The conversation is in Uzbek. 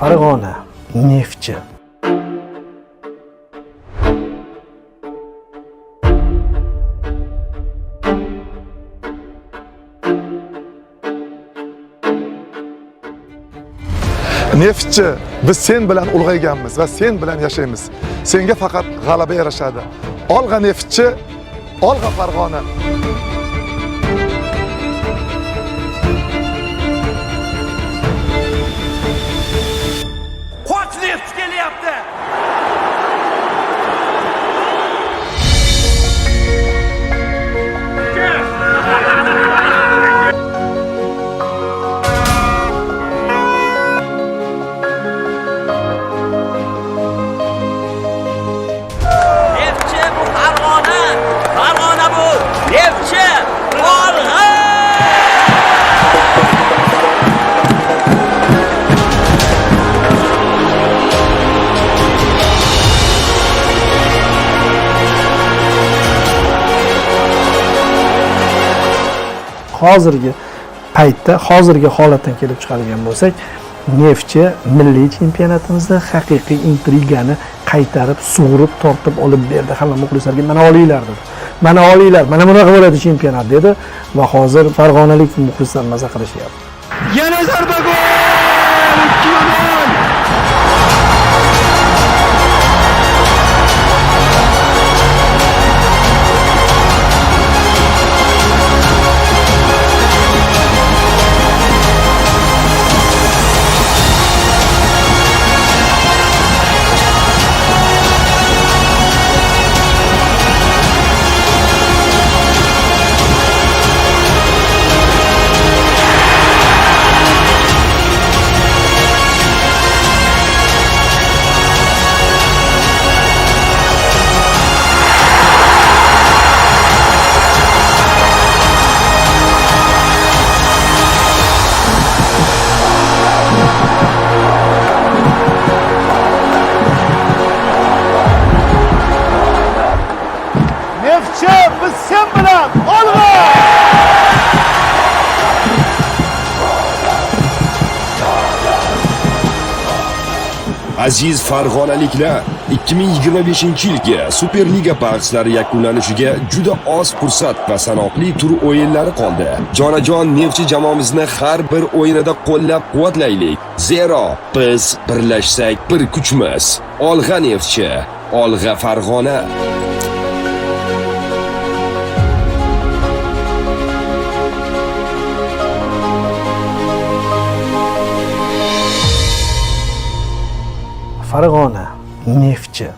Farg'ona, Neftchi. Neftchi, biz sen bilan ulg'ayganmiz va sen bilan yashaymiz. Senga faqat g'alaba yarashadi. Olg'a Neftchi, olg'a Farg'ona. Qoch Neftchi kelyapti. Neftchi bu Farg'ona. Farg'ona bu Neftchi. Olg'a! Hozirgi paytda, hozirgi holatdan kelib chiqadigan bo'lsak, Neftchi milliy chempionatimizda haqiqiy intrigani qaytarib, sug'urib, tortib olib berdi. Hamma muxlislarga mana olinglar dedi. Mana olinglar, mana bunaqa bo'ladi chempionat dedi va hozir farg'onalik muxlislar maza qilishyapti. Yana zarba gol! 2-0! Neftchi, biz sen bilan olg'a! Aziz farg'onaliklar, 2025-yilgi Superliga bahslari yakunlanishiga juda oz fursat va sanoqli tur o'yinlari qoldi. Jonajon Neftchi jamoamizni har bir o'yinida qo'llab-quvvatlaylik. Zero biz birlashsak bir kuchmiz. Olg'a Neftchi, olg'a Farg'ona. Farg'ona, Neftchi.